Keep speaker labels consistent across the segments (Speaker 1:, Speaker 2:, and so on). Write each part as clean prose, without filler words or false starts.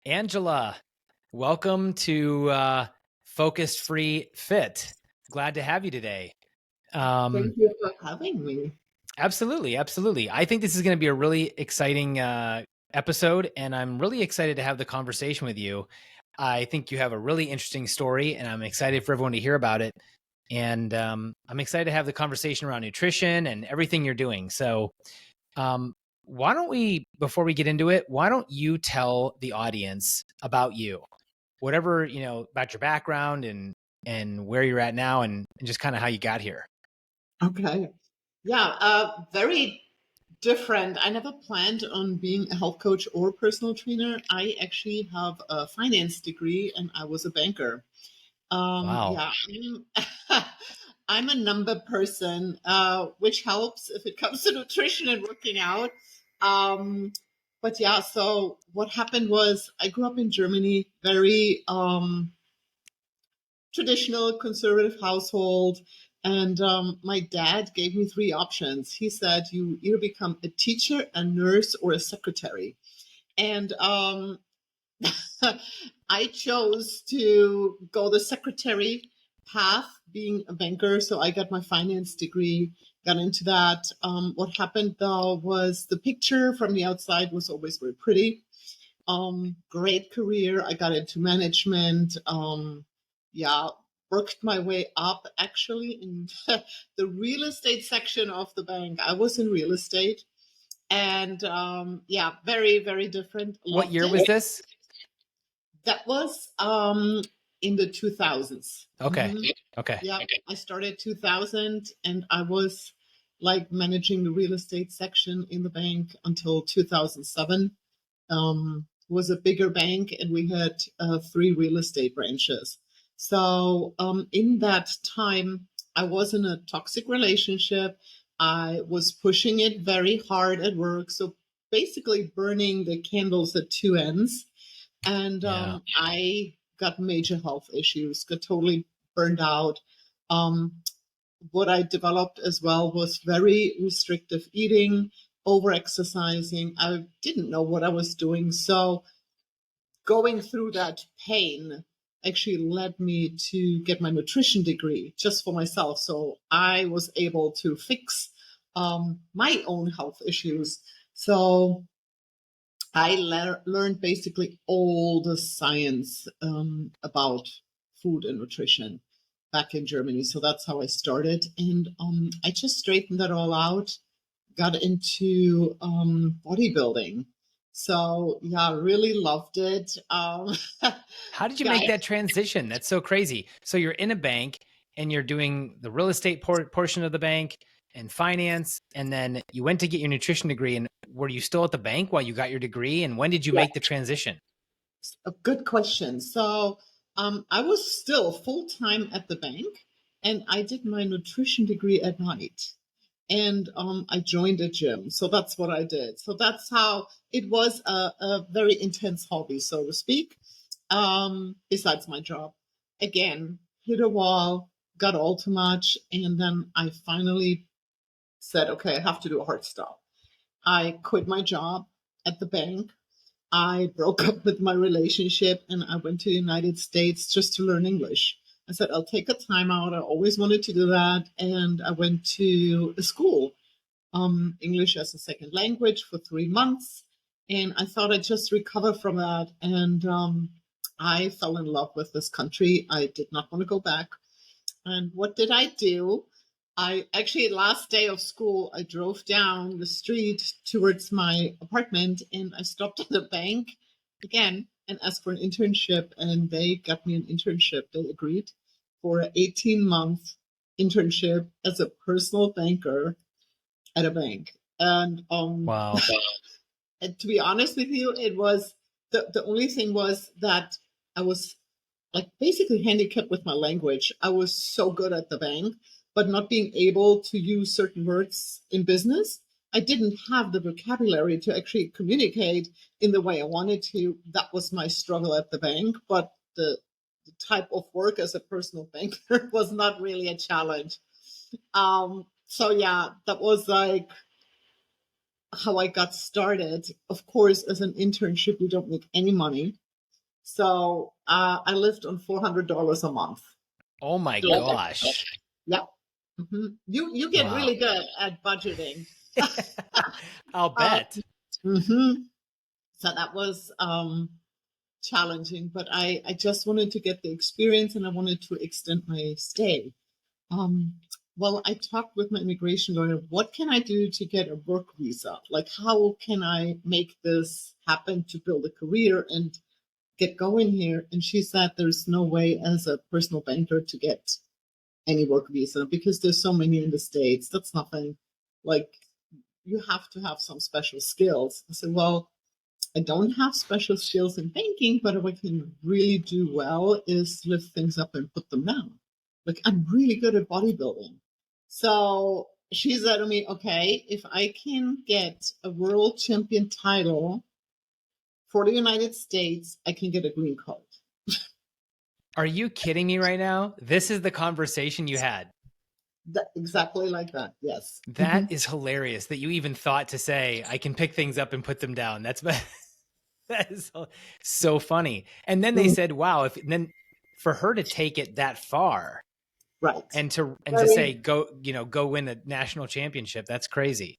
Speaker 1: Angela, welcome to Focused Free Fit. Glad to have you today.
Speaker 2: Thank you for having me.
Speaker 1: Absolutely, absolutely. I think this is going to be a really exciting episode, and I'm really excited to have the conversation with you. I think you have a really interesting story, and I'm excited for everyone to hear about it. And I'm excited to have the conversation around nutrition and everything you're doing. So, um, why don't we, before we get into it, why don't you tell the audience about you? Whatever, about your background and where you're at now and just kind of how you got here.
Speaker 2: Okay. Yeah, very different. I never planned on being a health coach or personal trainer. I actually have a finance degree and I was a banker.
Speaker 1: Wow.
Speaker 2: Yeah, I'm a number person, which helps if it comes to nutrition and working out. But yeah, so what happened was I grew up in Germany, very traditional conservative household. And my dad gave me three options. He said, you either become a teacher, a nurse, or a secretary. And I chose to go the secretary path, being a banker. So I got my finance degree, got into that. What happened though was the picture from the outside was always very pretty. Great career. I got into management. Yeah, worked my way up actually in the real estate section of the bank. I was in real estate, and yeah, very, very different.
Speaker 1: What
Speaker 2: Loved
Speaker 1: year was
Speaker 2: it.
Speaker 1: this?
Speaker 2: That was in the 2000s.
Speaker 1: Okay.
Speaker 2: Mhm.
Speaker 1: Okay.
Speaker 2: Yeah, I started 2000, and I was like managing the real estate section in the bank until 2007. Was a bigger bank, and we had three real estate branches. So in that time, I was in a toxic relationship. I was pushing it very hard at work. So basically, burning the candles at two ends. And
Speaker 1: Yeah.
Speaker 2: I got major health issues, got totally burned out. Um, what I developed as well was very restrictive eating, over exercising. I didn't know what I was doing. So going through that pain actually led me to get my nutrition degree just for myself. So I was able to fix my own health issues. So I learned basically all the science about food and nutrition back in Germany. So that's how I started. And I just straightened that all out, got into bodybuilding. So, yeah, really loved it.
Speaker 1: How did you make
Speaker 2: Guys,
Speaker 1: that transition? That's so crazy. So you're in a bank and you're doing the real estate portion of the bank and finance, and then you went to get your nutrition degree. And were you still at the bank while you got your degree? And when did you
Speaker 2: yeah,
Speaker 1: make the transition?
Speaker 2: a good question. So, I was still full time at the bank and I did my nutrition degree at night. And I joined a gym. So that's what I did. So that's how it was a very intense hobby, so to speak, besides my job. Again, hit a wall, got all too much. And then I finally said, okay, I have to do a hard stop. I quit my job at the bank. I broke up with my relationship and I went to the United States just to learn English. I said, I'll take a time out. I always wanted to do that. And I went to a school, English as a second language for 3 months. And I thought I'd just recover from that. And I fell in love with this country. I did not want to go back. And what did I do? I actually, last day of school, I drove down the street towards my apartment and I stopped at the bank again and asked for an internship. And they got me an internship. They agreed for an 18-month internship as a personal banker at a bank. And
Speaker 1: Wow.
Speaker 2: and to be honest with you, it was the only thing was that I was like basically handicapped with my language. I was so good at the bank, but not being able to use certain words in business. I didn't have the vocabulary to actually communicate in the way I wanted to. That was my struggle at the bank. But the type of work as a personal banker was not really a challenge. So yeah, that was like how I got started. Of course, as an internship, you don't make any money. So I lived on $400 a month.
Speaker 1: Oh my gosh.
Speaker 2: Yeah. You get
Speaker 1: Wow.
Speaker 2: really good at budgeting.
Speaker 1: I'll
Speaker 2: uh,
Speaker 1: bet.
Speaker 2: hmm So that was challenging, but I just wanted to get the experience and I wanted to extend my stay. Um, well, I talked with my immigration lawyer. What can I do to get a work visa? Like, how can I make this happen to build a career and get going here? And she said there's no way as a personal banker to get any work visa because there's so many in the States. That's nothing. Like, you have to have some special skills. I said, well, I don't have special skills in banking, but what I can really do well is lift things up and put them down. Like, I'm really good at bodybuilding. So she said to me, okay, if I can get a world champion title for the United States, I can get a green card.
Speaker 1: Are you kidding me right now? This is the conversation you had.
Speaker 2: Exactly like that. Yes.
Speaker 1: That is hilarious that you even thought to say, I can pick things up and put them down. That is so funny. And then they
Speaker 2: Mhm.
Speaker 1: said, wow, then for her to take it that far
Speaker 2: Right.
Speaker 1: and to say,
Speaker 2: Very,
Speaker 1: go win a national championship. That's crazy.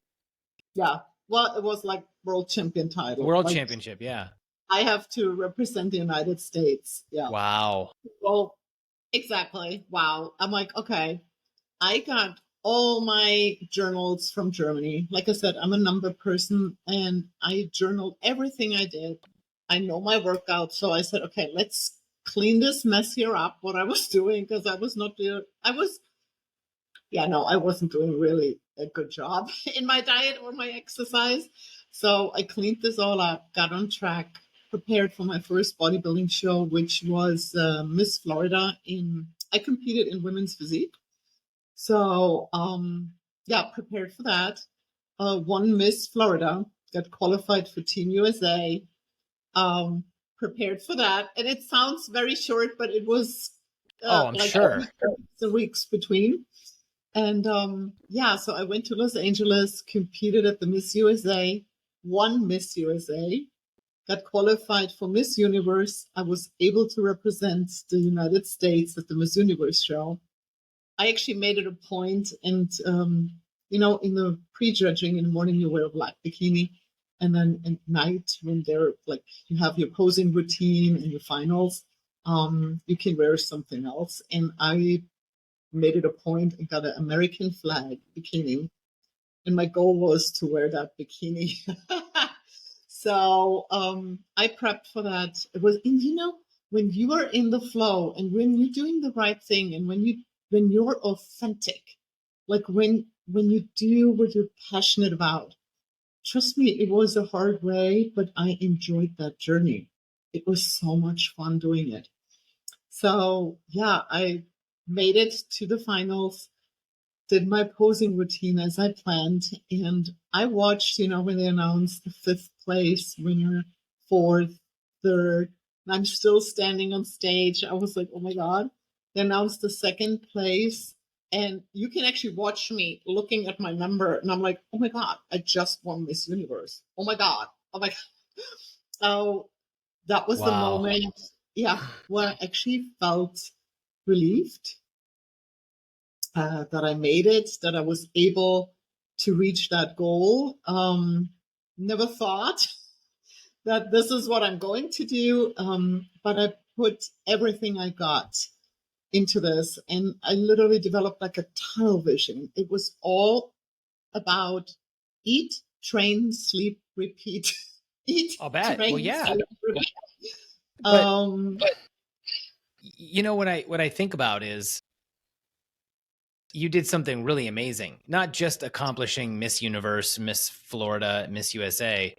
Speaker 2: yeah. Well, it was like world champion title.
Speaker 1: World
Speaker 2: Like,
Speaker 1: championship. Yeah.
Speaker 2: I have to represent the United States. Yeah.
Speaker 1: Wow.
Speaker 2: Well, exactly. Wow. I'm like, okay, I got all my journals from Germany. Like I said, I'm a number person and I journaled everything I did. I know my workout. So I said, okay, let's clean this mess here up, what I was doing, because I was not doing, yeah, no, I wasn't doing really a good job in my diet or my exercise. So I cleaned this all up, got on track, prepared for my first bodybuilding show, which was Miss Florida. I competed in women's physique. So yeah, prepared for that. Won Miss Florida, got qualified for Team USA. Um, Prepared for that, and it sounds very short, but it was
Speaker 1: Oh, I'm
Speaker 2: like
Speaker 1: sure.
Speaker 2: the weeks between. And yeah, so I went to Los Angeles, competed at the Miss USA, won Miss USA, got qualified for Miss Universe. I was able to represent the United States at the Miss Universe show. I actually made it a point, and in the pre-judging in the morning you wear a black bikini, and then at night when they're like you have your posing routine and your finals, you can wear something else. And I made it a point and got an American flag bikini. And my goal was to wear that bikini. So I prepped for that. It was, and when you are in the flow and when you're doing the right thing and when you're authentic, like when you do what you're passionate about, trust me, it was a hard way, but I enjoyed that journey. It was so much fun doing it. So yeah, I made it to the finals, did my posing routine as I planned, and I watched, when they announced the fifth place winner, fourth, third, and I'm still standing on stage. I was like, oh my God. They announced the second place, and you can actually watch me looking at my number, and I'm like, oh my God, I just won Miss Universe. Oh my God. Oh my God. Oh, that was the
Speaker 1: Wow.
Speaker 2: moment, yeah, where I actually felt relieved that I made it, that I was able to reach that goal. Never thought that this is what I'm going to do, but I put everything I got into this, and I literally developed like a tunnel vision. It was all about eat, train, sleep, repeat. Eat,
Speaker 1: I'll bet. Well,
Speaker 2: train,
Speaker 1: yeah.
Speaker 2: sleep, repeat.
Speaker 1: But
Speaker 2: Um,
Speaker 1: what I think about is you did something really amazing, not just accomplishing Miss Universe, Miss Florida, Miss USA,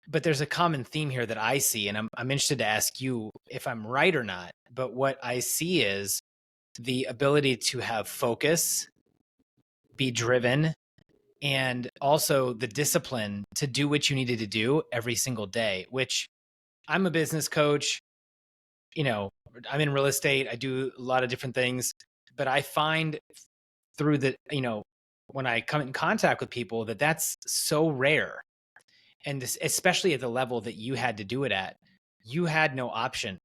Speaker 1: but there's a common theme here that I see, and I'm interested to ask you if I'm right or not. But what I see is the ability to have focus, be driven, and also the discipline to do what you needed to do every single day, which I'm a business coach. I'm in real estate. I do a lot of different things, but I find through when I come in contact with people that's so rare. And especially at the level that you had to do it at, you had no option.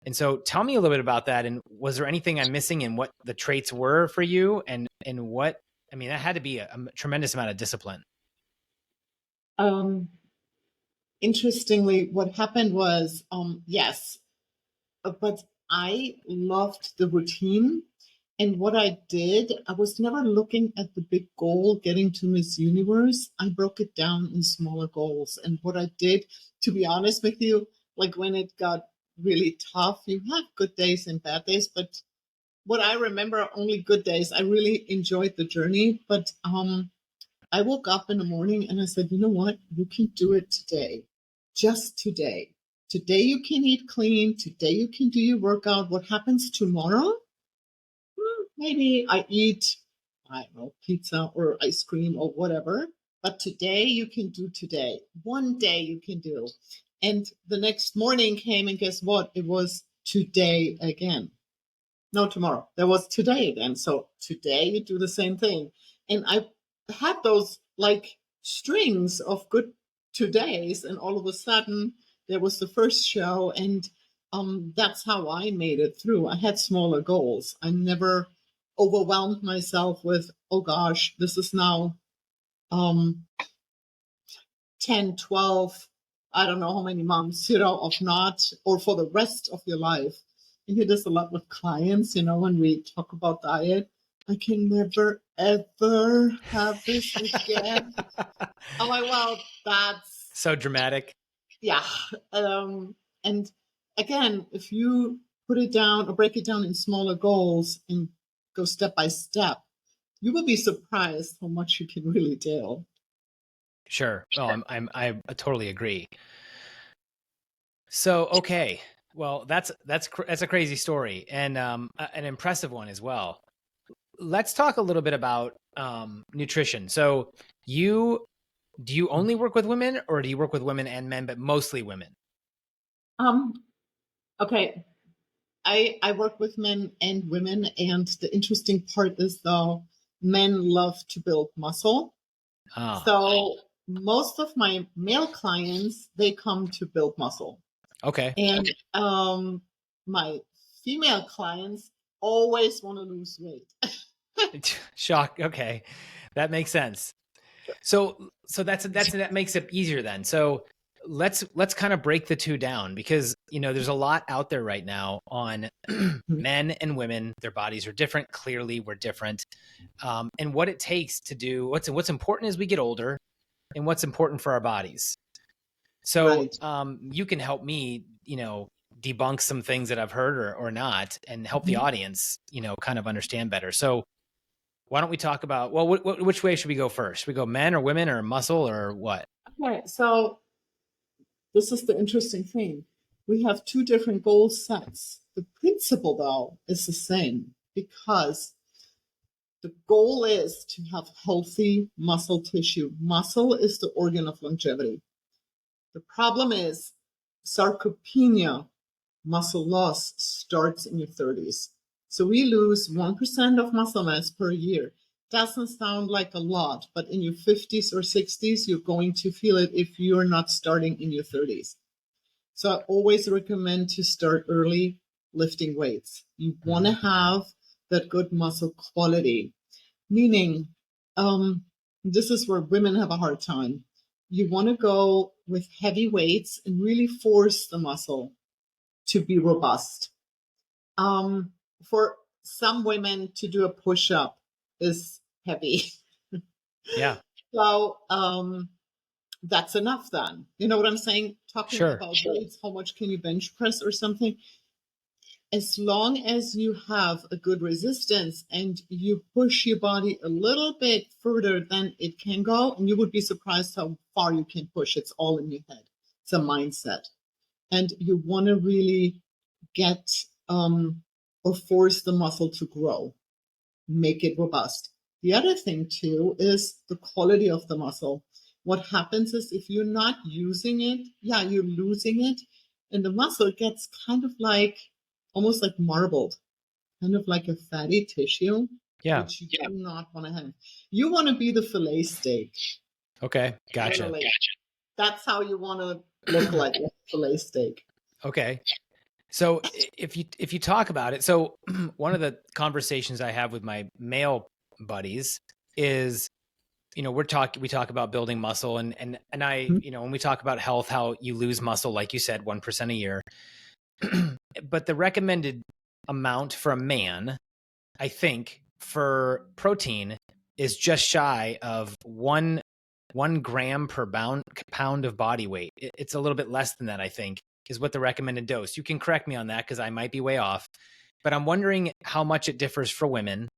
Speaker 1: And so tell me a little bit about that. And was there anything I'm missing in what the traits were for you? And what, I mean, that had to be a tremendous amount of discipline.
Speaker 2: Um, Interestingly, what happened was, yes, but I loved the routine. And what I did, I was never looking at the big goal, getting to Miss Universe. I broke it down in smaller goals. And what I did, to be honest with you, like when it got really tough, you have good days and bad days, but what I remember are only good days. I really enjoyed the journey, but I woke up in the morning and I said, you know what? You can do it today. Just today. Today you can eat clean. Today you can do your workout. What happens tomorrow? Maybe I eat, I don't know, pizza or ice cream or whatever. But today you can do today. One day you can do. And the next morning came and guess what? It was today again. No, tomorrow. There was today again. So today you do the same thing. And I had those like strings of good todays, and all of a sudden there was the first show, and that's how I made it through. I had smaller goals. I never overwhelmed myself with, oh gosh, this is now um, 10, 12, I don't know how many months, of not, or for the rest of your life. And hear this a lot with clients, when we talk about diet. I can never, ever have this again. I'm like, well, that's,
Speaker 1: So dramatic.
Speaker 2: yeah. And again, if you put it down or break it down in smaller goals and go step by step, you will be surprised how much you can really do.
Speaker 1: Sure. Oh, I totally agree. So, okay. Well, that's a crazy story, and an impressive one as well. Let's talk a little bit about nutrition. So, do you only work with women, or do you work with women and men, but mostly women?
Speaker 2: Um, okay. I work with men and women, and the interesting part is though men love to build muscle.
Speaker 1: Ah,
Speaker 2: So most of my male clients, they come to build muscle.
Speaker 1: okay.
Speaker 2: And my female clients always want to lose weight.
Speaker 1: Shock. Okay, that makes sense. So that makes it easier then. So let's kind of break the two down, because there's a lot out there right now on men and women. Their bodies are different. Clearly, we're different, and what it takes to do what's important as we get older, and what's important for our bodies. So
Speaker 2: Right.
Speaker 1: you can help me, debunk some things that I've heard or not, and help the audience, kind of understand better. So why don't we talk about, well, which way should we go first? Should we go men or women or muscle or what?
Speaker 2: Okay. So this is the interesting thing. We have two different goal sets. The principle, though, is the same because the goal is to have healthy muscle tissue. Muscle is the organ of longevity. The problem is sarcopenia, muscle loss, starts in your 30s. So we lose 1% of muscle mass per year. Doesn't sound like a lot, but in your 50s or 60s, you're going to feel it if you're not starting in your 30s. So I always recommend to start early lifting weights. You want to have that good muscle quality, meaning this is where women have a hard time. You want to go with heavy weights and really force the muscle to be robust. For some women to do a push-up is heavy.
Speaker 1: Yeah,
Speaker 2: So that's enough then. You know what I'm saying? Talking
Speaker 1: sure.
Speaker 2: about weights, how much can you bench press or something? As long as you have a good resistance and you push your body a little bit further than it can go, and you would be surprised how far you can push. It's all in your head. It's a mindset. And you want to really get or force the muscle to grow, make it robust. The other thing too is the quality of the muscle. What happens is if you're not using it, yeah, you're losing it, and the muscle gets kind of like almost like marbled, kind of like a fatty tissue,
Speaker 1: Yeah.
Speaker 2: which you do not want to have. You want to be the fillet steak.
Speaker 1: Okay. Gotcha.
Speaker 2: Literally. That's how you want to look like a fillet steak.
Speaker 1: Okay. So if you talk about it, so one of the conversations I have with my male buddies is, we talk about building muscle, and I,
Speaker 2: Mhm.
Speaker 1: when we talk about health, how you lose muscle, like you said, 1% a year. But the recommended amount for a man, I think, for protein is just shy of 1 gram per pound of body weight. It's a little bit less than that, I think, is what the recommended dose. You can correct me on that because I might be way off, but I'm wondering how much it differs for women,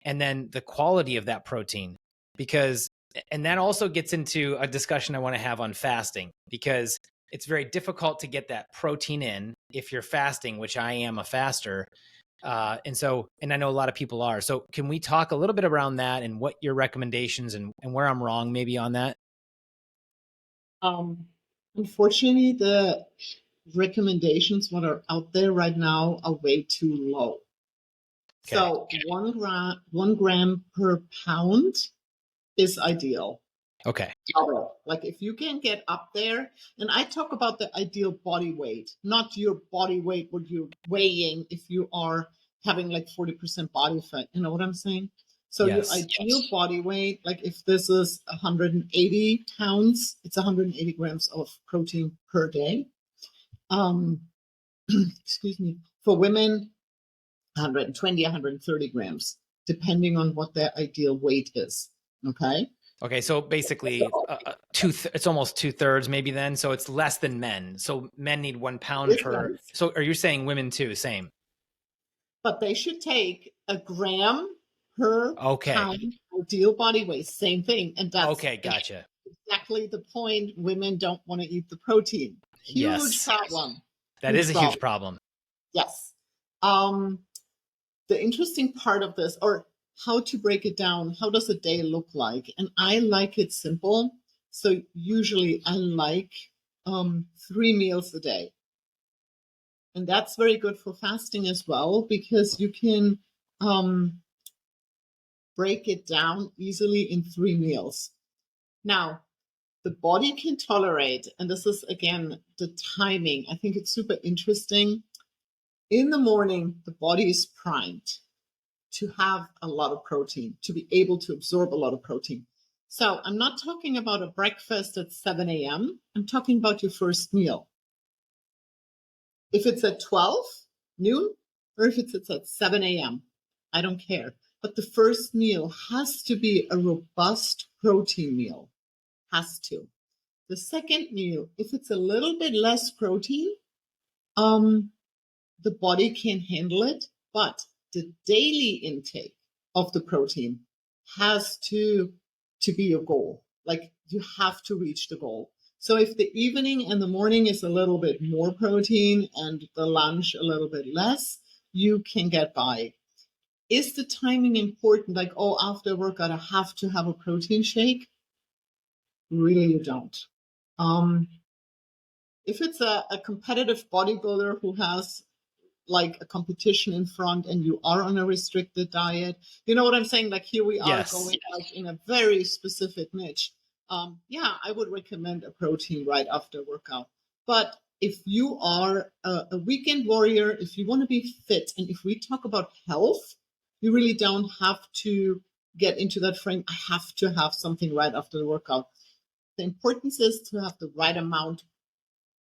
Speaker 1: and then the quality of that protein, because, and that also gets into a discussion I want to have on fasting, because it's very difficult to get that protein in if you're fasting, which I am a faster. And I know a lot of people are. So can we talk a little bit around that and what your recommendations, and where I'm wrong maybe on that?
Speaker 2: Um, Unfortunately, the recommendations what are out there right now are way too low.
Speaker 1: Okay.
Speaker 2: So 1 gram per pound is ideal.
Speaker 1: Okay.
Speaker 2: Like if you can get up there, and I talk about the ideal body weight, not your body weight, what you're weighing if you are having like 40% body fat. You know what I'm saying? So your
Speaker 1: Yes.
Speaker 2: ideal body weight, like if this is 180 pounds, it's 180 grams of protein per day. Um, excuse me. For women, 120, 130 grams, depending on what their ideal weight is. Okay.
Speaker 1: Okay. So basically, it's almost 2/3 maybe then. So it's less than men. So men need 1 pound
Speaker 2: It's
Speaker 1: per.
Speaker 2: less,
Speaker 1: So are you saying women too? Same.
Speaker 2: but they should take a gram per
Speaker 1: Okay.
Speaker 2: pound ideal body weight. Same thing. And that's
Speaker 1: Okay. Gotcha.
Speaker 2: exactly the point. Women don't want to eat the protein. Huge
Speaker 1: Yes.
Speaker 2: problem.
Speaker 1: That is
Speaker 2: Huge
Speaker 1: a huge
Speaker 2: problem.
Speaker 1: problem.
Speaker 2: Yes. Um, the interesting part of this, or how to break it down, how does a day look like? And I like it simple. So usually I like 3 meals a day. And that's very good for fasting as well because you can um, break it down easily in 3 meals. Now, the body can tolerate, and this is again the timing. I think it's super interesting. In the morning, the body is primed to have a lot of protein, to be able to absorb a lot of protein. So I'm not talking about a breakfast at 7 a.m. I'm talking about your first meal. If it's at 12 noon or if it's at 7 a.m., I don't care. But the first meal has to be a robust protein meal. Has to. The second meal, if it's a little bit less protein, um, the body can handle it, but the daily intake of the protein has to be your goal. Like you have to reach the goal. So if the evening and the morning is a little bit more protein and the lunch a little bit less, you can get by. Is the timing important? Like, oh, after workout, I have to have a protein shake? Really, you don't. Um, if it's a competitive bodybuilder who has like a competition in front and you are on a restricted diet, you know what I'm saying? Like here we are
Speaker 1: Yes.
Speaker 2: going like in a very specific niche. Yeah, I would recommend a protein right after workout. But if you are a weekend warrior, if you want to be fit, and if we talk about health, you really don't have to get into that frame. I have to have something right after the workout. The importance is to have the right amount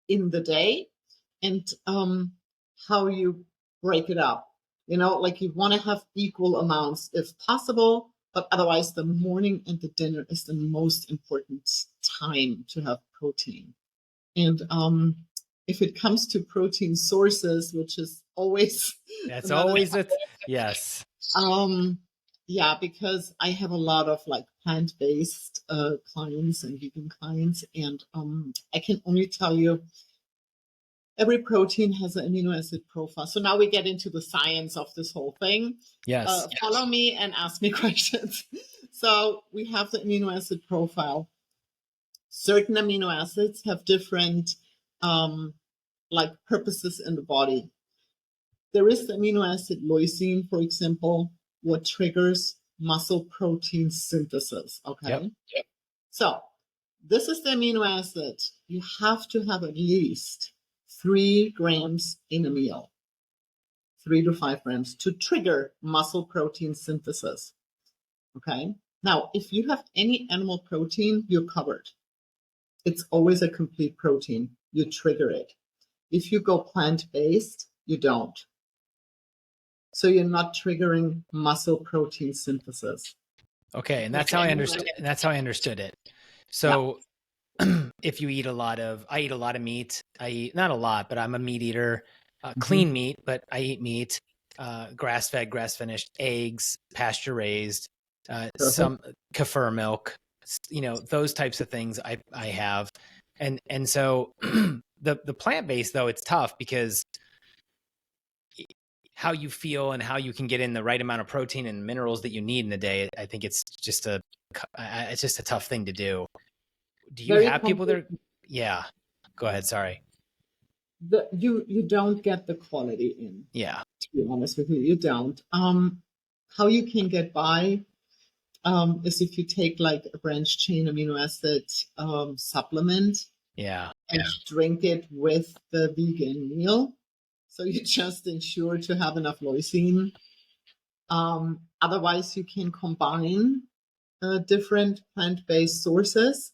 Speaker 2: in the day and how you break it up. You know, like you want to have equal amounts if possible, but otherwise, the morning and the dinner is the most important time to have protein. And if it comes to protein sources, which is always
Speaker 1: That's
Speaker 2: another
Speaker 1: always it. Yes.
Speaker 2: um, yeah, because I have a lot of like plant-based clients and vegan clients, and I can only tell you every protein has an amino acid profile. So now we get into the science of this whole thing.
Speaker 1: Yes.
Speaker 2: Follow me and ask me questions. So we have the amino acid profile. Certain amino acids have different like purposes in the body. There is the amino acid leucine, for example, what triggers muscle protein synthesis.
Speaker 1: Yep.
Speaker 2: Okay. So this is the amino acid you have to have at least 3 grams in a meal, 3 to 5 grams to trigger muscle protein synthesis. Okay. Now, if you have any animal protein, you're covered. It's always a complete protein. You trigger it. If you go plant-based, you don't. So you're not triggering muscle protein synthesis.
Speaker 1: Okay, and that's how I understood. That's how I understood it. So, if you eat I eat a lot of meat. I eat not a lot, but I'm a meat eater. Clean meat, but I eat meat. Grass-fed, grass-finished, eggs, pasture-raised, some kefir milk. Those types of things I have, and so the plant-based though it's tough because how you feel and how you can get in the right amount of protein and minerals that you need in a day. I think it's just a tough thing to do. Do you have people that are, yeah, go ahead. Sorry.
Speaker 2: You don't get the quality in.
Speaker 1: Yeah.
Speaker 2: To be honest with you, you don't. How you can get by is if you take like a branched chain amino acid supplement.
Speaker 1: Yeah.
Speaker 2: And drink it with the vegan meal. So you just ensure to have enough leucine. Otherwise, you can combine different plant-based sources.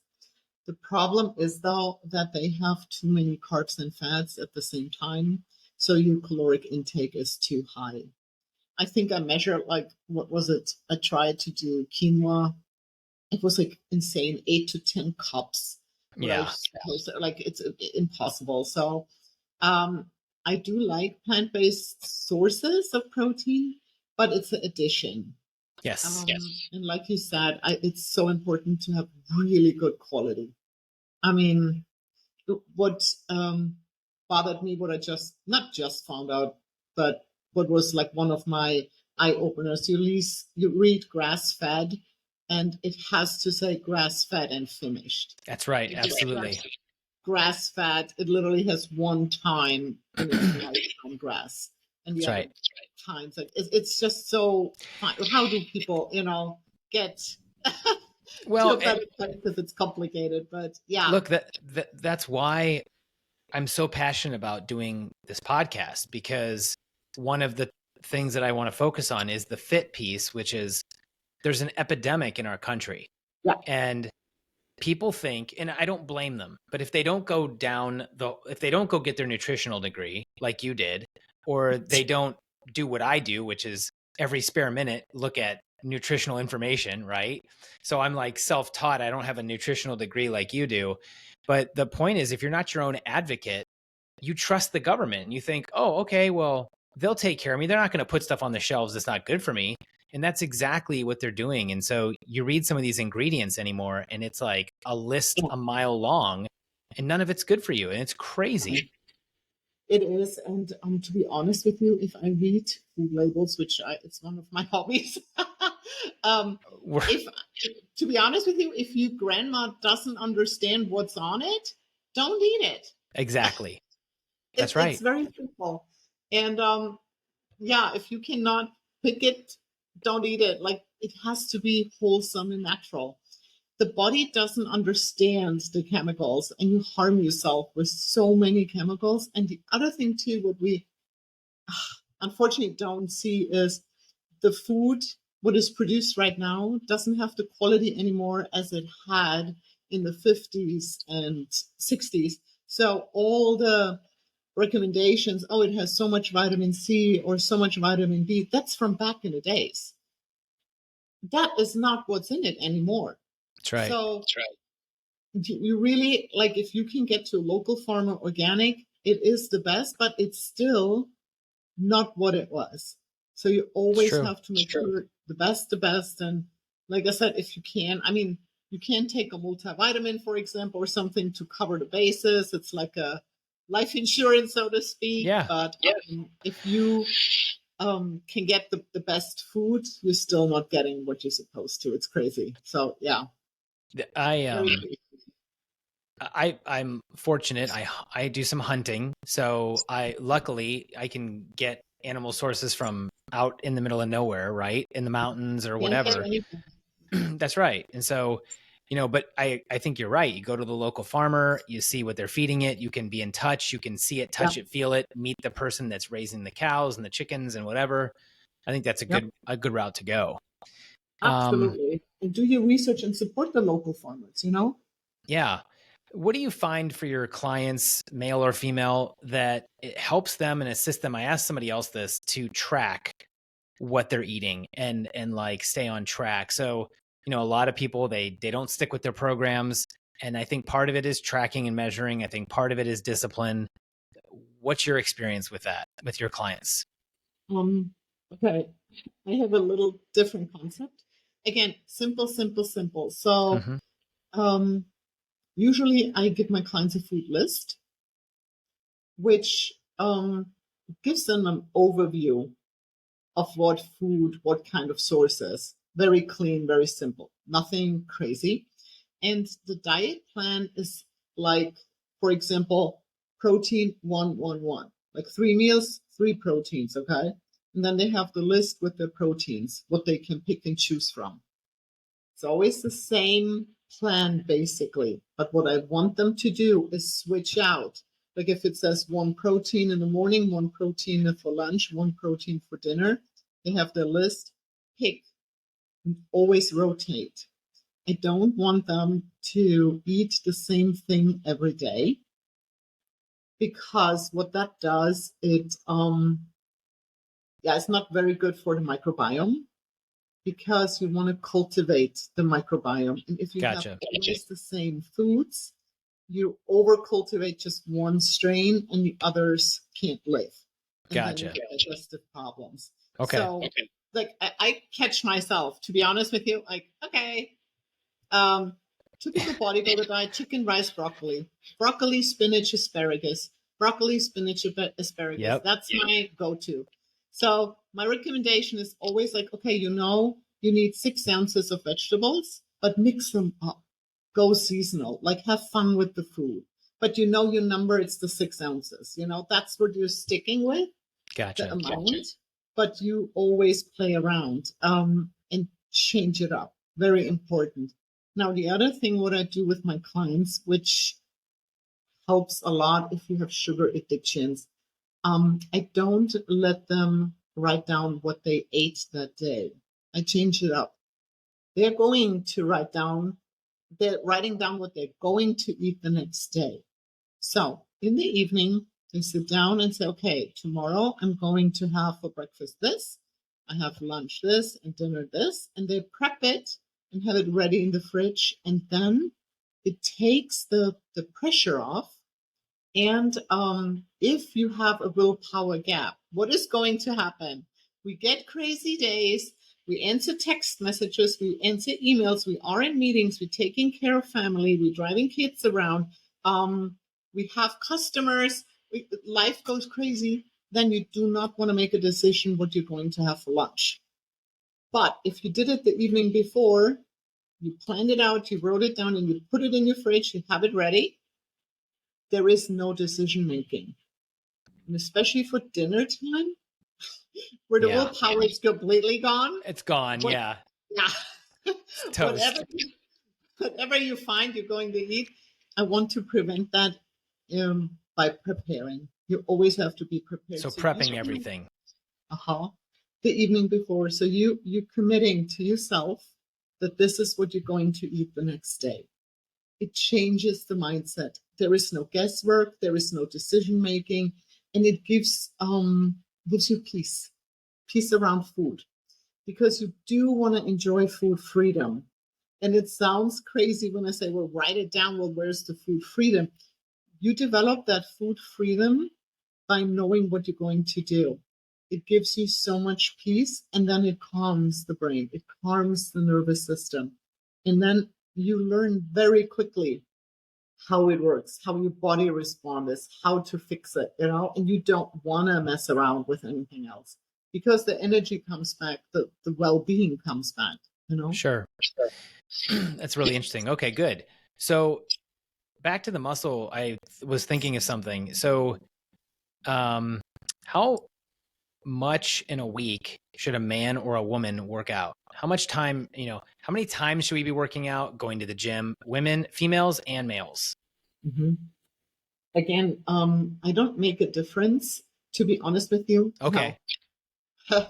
Speaker 2: The problem is, though, that they have too many carbs and fats at the same time. So your caloric intake is too high. I think I measured, like, what was it? I tried to do quinoa. It was like insane, 8 to 10 cups.
Speaker 1: Yeah.
Speaker 2: Like, it's impossible. So I do like plant-based sources of protein, but it's an addition.
Speaker 1: Yes.
Speaker 2: And like you said, it's so important to have really good quality. I mean, what bothered me, what I not just found out, but what was like one of my eye openers, you read grass-fed, and it has to say grass-fed and finished.
Speaker 1: That's right. Absolutely.
Speaker 2: Grass-fed, it literally has one time in its lifetime grass. And the other times, like, it's just so fine. How do people, get
Speaker 1: well,
Speaker 2: to a better place if it's complicated? But yeah.
Speaker 1: Look, that's why I'm so passionate about doing this podcast, because one of the things that I want to focus on is the fit piece, which is there's an epidemic in our country.
Speaker 2: Yeah.
Speaker 1: And people think, and I don't blame them, but if they don't go get their nutritional degree like you did, or they don't do what I do, which is every spare minute look at nutritional information, right? So I'm like self-taught. I don't have a nutritional degree like you do. But the point is, if you're not your own advocate, you trust the government and you think, oh, okay, well, they'll take care of me. They're not going to put stuff on the shelves that's not good for me. And that's exactly what they're doing. And so you read some of these ingredients anymore, and it's like a list a mile long, and none of it's good for you. And it's crazy.
Speaker 2: It is. And to be honest with you, if I read food labels, which it's one of my hobbies, to be honest with you, if your grandma doesn't understand what's on it, don't eat it.
Speaker 1: Exactly. That's right.
Speaker 2: It's very simple. And if you cannot pick it, don't eat it. Like, it has to be wholesome and natural. The body doesn't understand the chemicals, and you harm yourself with so many chemicals. And the other thing too, what we unfortunately don't see is the food, what is produced right now, doesn't have the quality anymore as it had in the 50s and 60s. So all the recommendations, it has so much vitamin C or so much vitamin B, that's from back in the days. That is not what's in it anymore.
Speaker 1: That's right.
Speaker 2: So you really, like, if you can get to a local farmer organic, it is the best, but it's still not what it was. So you always have to make sure the best. And like I said, if you can, I mean, you can take a multivitamin, for example, or something to cover the bases. It's like a life insurance, so to speak.
Speaker 1: Yeah.
Speaker 2: But if you can get the best food, you're still not getting what you're supposed to. It's crazy. So yeah.
Speaker 1: I'm fortunate. I do some hunting, so luckily I can get animal sources from out in the middle of nowhere, right? In the mountains or whatever. That's right. And so But I think you're right. You go to the local farmer, you see what they're feeding it. You can be in touch. You can see it,
Speaker 2: Yeah.
Speaker 1: touch it, feel it, meet the person that's raising the cows and the chickens and whatever. I think that's a
Speaker 2: Yep.
Speaker 1: good route to go. Um,
Speaker 2: Absolutely. And do your research and support the local farmers, you know?
Speaker 1: yeah. What do you find for your clients, male or female, that it helps them and assists them? I asked somebody else this to track what they're eating and like stay on track. So, a lot of people they don't stick with their programs, and I think part of it is tracking and measuring. I think part of it is discipline. What's your experience with that with your clients?
Speaker 2: Um, okay. I have a little different concept. Again, simple, simple, simple. So,
Speaker 1: Hmm.
Speaker 2: um, usually I give my clients a food list, which gives them an overview of what food, what kind of sources. Very clean, very simple, nothing crazy. And the diet plan is like, for example, protein 111, like 3 meals, 3 proteins, okay? And then they have the list with the proteins, what they can pick and choose from. It's always the same plan, basically. But what I want them to do is switch out. Like if it says 1 protein in the morning, 1 protein for lunch, 1 protein for dinner, they have their list, pick, and always rotate. I don't want them to eat the same thing every day because what that does, it's not very good for the microbiome because you want to cultivate the microbiome. And if you have
Speaker 1: Gotcha.
Speaker 2: always the same foods, you over cultivate just one strain and the others can't live. And then you
Speaker 1: Gotcha.
Speaker 2: get digestive problems.
Speaker 1: Okay.
Speaker 2: So, like, I catch myself, to be honest with you, like, okay, um, typical bodybuilder diet: chicken, rice, broccoli, spinach, asparagus, broccoli, spinach, asparagus.
Speaker 1: Yep.
Speaker 2: That's my go-to. So my recommendation is always like, okay, you need 6 ounces of vegetables, but mix them up. Go seasonal, like have fun with the food. But your number, it's the 6 ounces. That's what you're sticking with, the
Speaker 1: Gotcha.
Speaker 2: amount, but you always play around and change it up. Very important. Now, the other thing, what I do with my clients, which helps a lot if you have sugar addictions, I don't let them write down what they ate that day. I change it up. They're going to they're writing down what they're going to eat the next day. So in the evening, they sit down and say, okay, tomorrow I'm going to have for breakfast this, I have lunch this, and dinner this, and they prep it and have it ready in the fridge. And then it takes the pressure off. And if you have a willpower gap, what is going to happen? We get crazy days. We answer text messages. We answer emails. We are in meetings. We're taking care of family. We're driving kids around. We have customers. Life goes crazy. Then you do not want to make a decision what you're going to have for lunch. But if you did it the evening before, you planned it out, you wrote it down, and you put it in your fridge, you have it ready, there is no decision making. And especially for dinner time, where the
Speaker 1: Yeah.
Speaker 2: willpower is completely gone.
Speaker 1: It's gone.
Speaker 2: What,
Speaker 1: Yeah.
Speaker 2: yeah.
Speaker 1: Toast.
Speaker 2: Whatever you find you're going to eat, I want to prevent that by preparing. You always have to be prepared.
Speaker 1: So
Speaker 2: So
Speaker 1: prepping everything.
Speaker 2: the evening before. So you're committing to yourself that this is what you're going to eat the next day. It changes the mindset. There is no guesswork, there is no decision making, and it gives you peace around food, because you do want to enjoy food freedom. And it sounds crazy when I say, well, write it down. Well, where's the food freedom? You develop that food freedom by knowing what you're going to do. It gives you so much peace, and then it calms the brain, it calms the nervous system. And then you learn very quickly how it works, how your body responds, how to fix it, and you don't want to mess around with anything else, because the energy comes back, the well-being comes back.
Speaker 1: Sure. That's really interesting. Okay, good. So back to the muscle, I was thinking of something. So, how much in a week should a man or a woman work out? how much time, how many times should we be working out, going to the gym, women, females, and males?
Speaker 2: Mhm. Again, I don't make a difference, to be honest with you.
Speaker 1: Okay.
Speaker 2: No.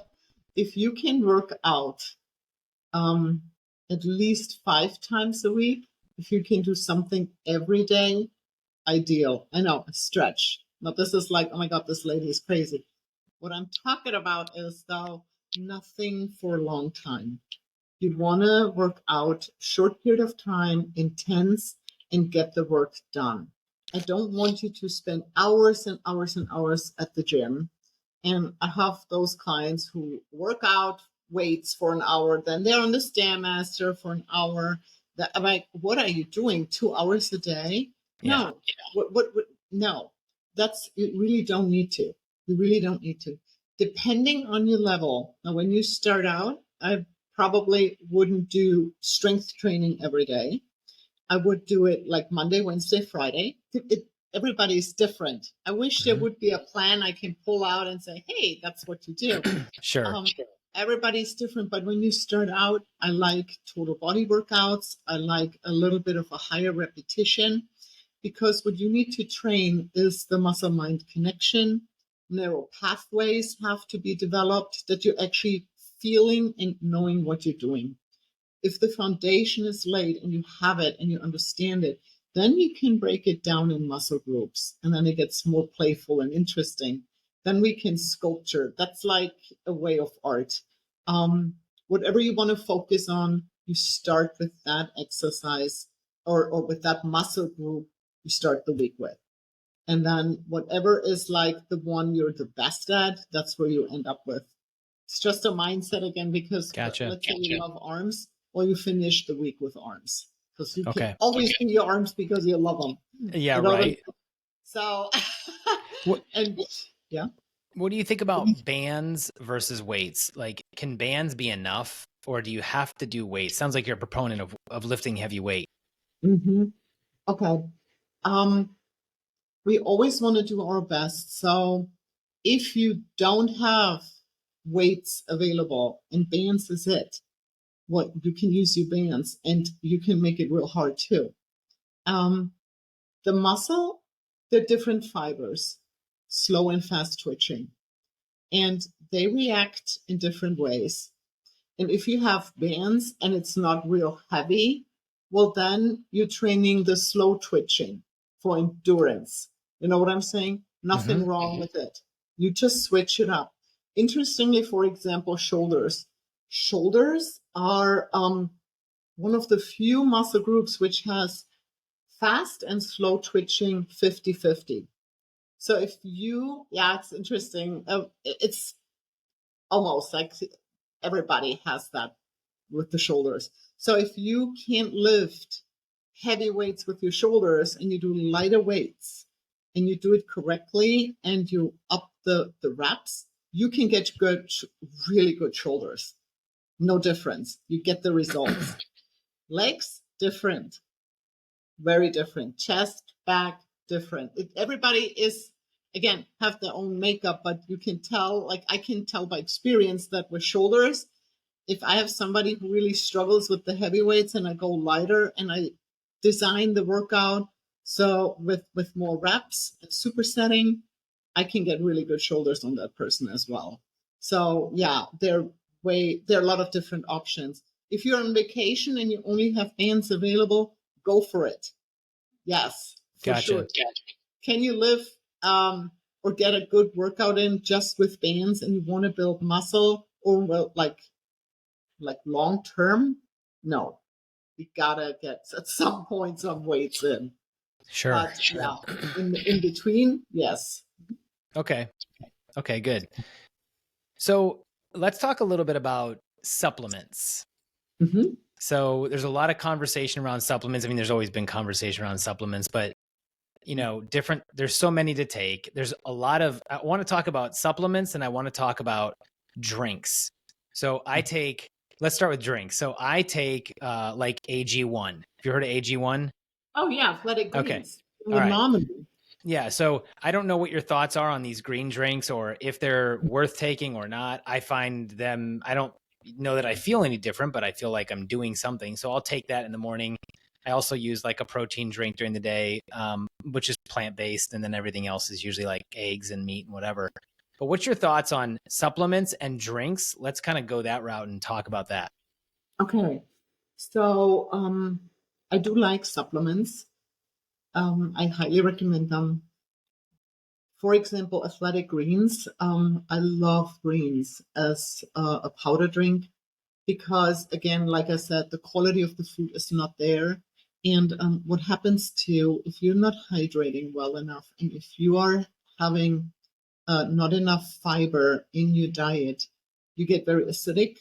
Speaker 2: If you can work out um, at least 5 times a week, if you can do something every day, ideal. I know, a stretch. But this is like, oh my God, this lady is crazy. What I'm talking about is, though, nothing for a long time. You'd want to work out short period of time, intense, and get the work done. I don't want you to spend hours and hours and hours at the gym. And I have those clients who work out weights for an hour, then they're on the Stairmaster for an hour. That, I'm like, what are you doing? 2 hours a day?
Speaker 1: Yeah.
Speaker 2: No. What no. That's, you really don't need to. You really don't need to. Depending on your level. Now, when you start out, I probably wouldn't do strength training every day. I would do it like Monday, Wednesday, Friday. Everybody's different. I wish there would be a plan I can pull out and say, hey, that's what you do.
Speaker 1: Sure.
Speaker 2: Everybody's different, but when you start out, I like total body workouts. I like a little bit of a higher repetition, because what you need to train is the muscle mind connection. Neural pathways have to be developed that you're actually feeling and knowing what you're doing. If the foundation is laid and you have it and you understand it, then you can break it down in muscle groups, and then it gets more playful and interesting. Then we can sculpture. That's like a way of art. Whatever you want to focus on, you start with that exercise, or with that muscle group you start the week with. And then whatever is like the one you're the best at, that's where you end up with. It's just a mindset again, because
Speaker 1: Gotcha.
Speaker 2: let's say you love arms, well, you finish the week with arms, because you
Speaker 1: Okay.
Speaker 2: can always do your arms because you love them.
Speaker 1: Yeah,
Speaker 2: You know what I
Speaker 1: right.
Speaker 2: mean? So,
Speaker 1: What
Speaker 2: and yeah.
Speaker 1: what do you think about bands versus weights? Like, can bands be enough, or do you have to do weights? Sounds like you're a proponent of lifting heavy weight.
Speaker 2: Mm-hmm. Okay. Um, we always want to do our best. So if you don't have weights available, and bands is it, what you can use your bands, and you can make it real hard too. The muscle, they're different fibers, slow and fast twitching, and they react in different ways. And if you have bands and it's not real heavy, well, then you're training the slow twitching for endurance. You know what I'm saying? Nothing wrong with it. You just switch it up. Interestingly, for example, shoulders. Shoulders are one of the few muscle groups which has fast and slow twitching 50-50. So if you, yeah, it's interesting. It's almost like everybody has that with the shoulders. So if you can't lift heavy weights with your shoulders, and you do lighter weights and you do it correctly and you up the reps, you can get good, really good shoulders. No difference. You get the results. Legs, different. Very different. Chest, back, different. Everybody is, again, have their own makeup, but you can tell, like I can tell by experience, that with shoulders, if I have somebody who really struggles with the heavyweights and I go lighter and I design the workout so with more reps and supersetting, I can get really good shoulders on that person as well. So yeah, there are a lot of different options. If you're on vacation and you only have bands available, go for it. Yes, for
Speaker 1: Gotcha.
Speaker 2: sure. Can you live or get a good workout in just with bands, and you want to build muscle, or well, like long term? No, you gotta get at some point some weights in.
Speaker 1: Sure.
Speaker 2: But yeah, in between, yes.
Speaker 1: Okay. Okay, good. So let's talk a little bit about supplements.
Speaker 2: Mm-hmm.
Speaker 1: So there's a lot of conversation around supplements. I mean, there's always been conversation around supplements, but there's so many to take. There's a lot of, I want to talk about supplements, and I want to talk about drinks. So let's start with drinks. So I take like AG1. Have you heard of AG1?
Speaker 2: Oh yeah, athletic greens.
Speaker 1: Okay. All right.
Speaker 2: Phenomenal.
Speaker 1: Yeah. So I don't know what your thoughts are on these green drinks, or if they're worth taking or not. I find them, know that I feel any different, but I feel like I'm doing something. So I'll take that in the morning. I also use like a protein drink during the day, which is plant-based. And then everything else is usually like eggs and meat and whatever. But what's your thoughts on supplements and drinks? Let's kind of go that route and talk about that.
Speaker 2: Okay. So I do like supplements. I highly recommend them. For example, athletic greens. I love greens as a powder drink because, again, like I said, the quality of the food is not there. And what happens to if you're not hydrating well enough and if you are having not enough fiber in your diet, you get very acidic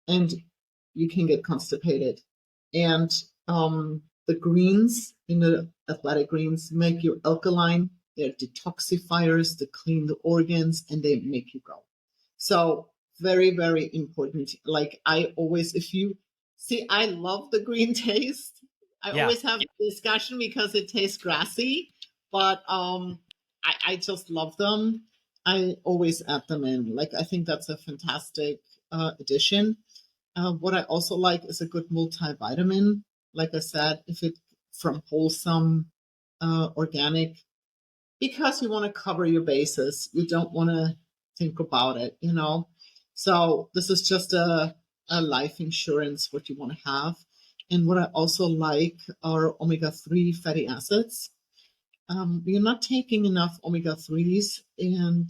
Speaker 2: and you can get constipated. And the greens in the athletic greens make you alkaline. They're detoxifiers, they clean the organs, and they make you go. So very, very important. Like I always, if you see, I love the green taste. I
Speaker 1: Yeah.
Speaker 2: always have a discussion because it tastes grassy, but I just love them. I always add them in. Like I think that's a fantastic addition. What I also like is a good multivitamin. Like I said, if it from wholesome, organic, because you want to cover your bases. You don't want to think about it, you know. So this is just a life insurance what you want to have. And what I also like are omega-3 fatty acids. You're not taking enough omega-3s, and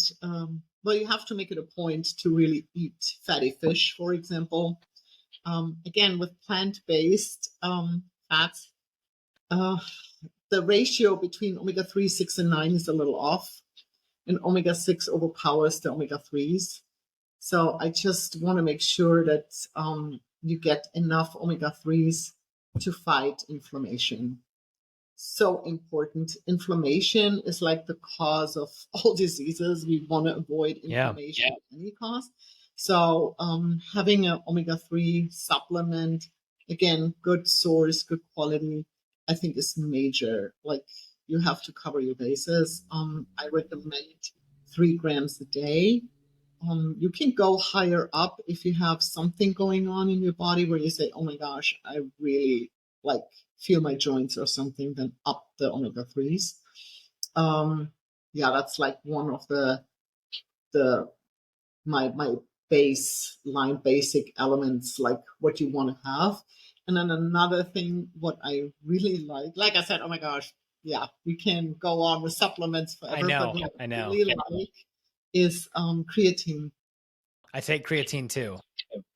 Speaker 2: well, you have to make it a point to really eat fatty fish, for example. Again, with plant-based fats, uh, the ratio between omega-3, 6, and 9 is a little off, and omega-6 overpowers the omega-3s. So I just want to make sure that you get enough omega-3s to fight inflammation. So important. Inflammation is like the cause of all diseases. We want to avoid inflammation at any cost. So having an omega-3 supplement, again, good source, good quality, I think is major. Like you have to cover your bases. I recommend 3 grams a day. You can go higher up if you have something going on in your body where you say, oh my gosh, I really like feel my joints or something, then up the omega-3s. Yeah, that's like one of the my baseline basic elements, like what you want to have. And then another thing, what I really like I said, oh my gosh, yeah, we can go on with supplements forever, but what
Speaker 1: I
Speaker 2: I
Speaker 1: know.
Speaker 2: really like is creatine.
Speaker 1: I take creatine too.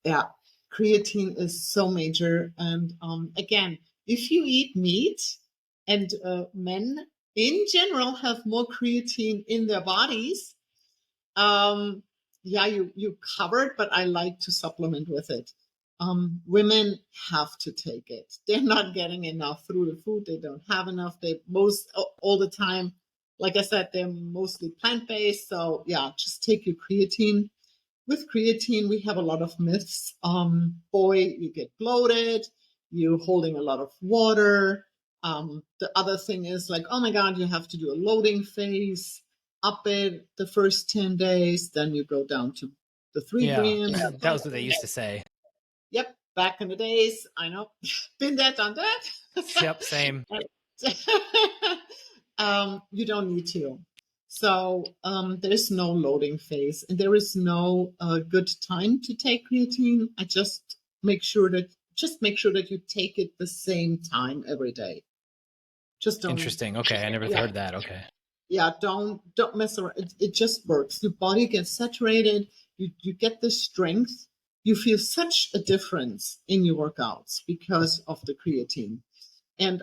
Speaker 2: Yeah, creatine is so major. And again, if you eat meat, and men in general have more creatine in their bodies, um, yeah, you covered, but I like to supplement with it. Women have to take it. They're not getting enough through the food. They don't have enough. They most all the time, like I said, they're mostly plant based. So yeah, just take your creatine. With creatine, we have a lot of myths. Boy, you get bloated, you're holding a lot of water. The other thing is like, oh my God, you have to do a loading phase, up it the first 10 days, then you go down to the 3 grams.
Speaker 1: That was what they used to say.
Speaker 2: Yep, back in the days, I know. Been there, done
Speaker 1: Yep, same.
Speaker 2: that. You don't need to. So there's no loading phase, and there is no good time to take creatine. I just make sure that you take it the same time every day. Just don't.
Speaker 1: Interesting. Okay, I never
Speaker 2: Yeah,
Speaker 1: heard that. Okay.
Speaker 2: yeah. Don't mess around. It just works. Your body gets saturated. You get the strength. You feel such a difference in your workouts because of the creatine. And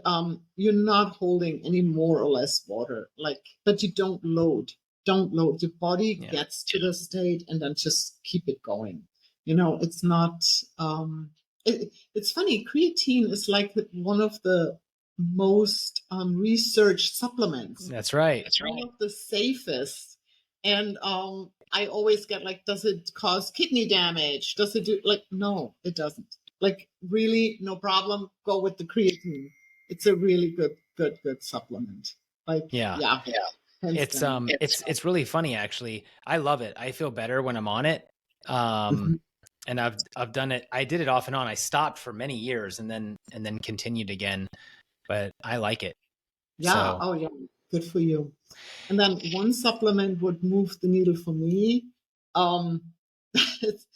Speaker 2: you're not holding any more or less water, like, but you don't load. Your body gets to the state and then just keep it going. It's not it's funny. Creatine is like one of the most researched supplements.
Speaker 1: That's right.
Speaker 2: One of the safest. And I always get like, does it cause kidney damage? Does it do like, no, it doesn't. Like really, no problem. Go with the creatine. It's a really good supplement. Like,
Speaker 1: Yeah.
Speaker 2: yeah.
Speaker 1: It's really funny actually. I love it. I feel better when I'm on it.
Speaker 2: Mhm.
Speaker 1: And I've done it. I did it off and on. I stopped for many years and then continued again, but I like it.
Speaker 2: Yeah.
Speaker 1: So,
Speaker 2: Oh, yeah. Good for you. And then one supplement would move the needle for me. Um, it's,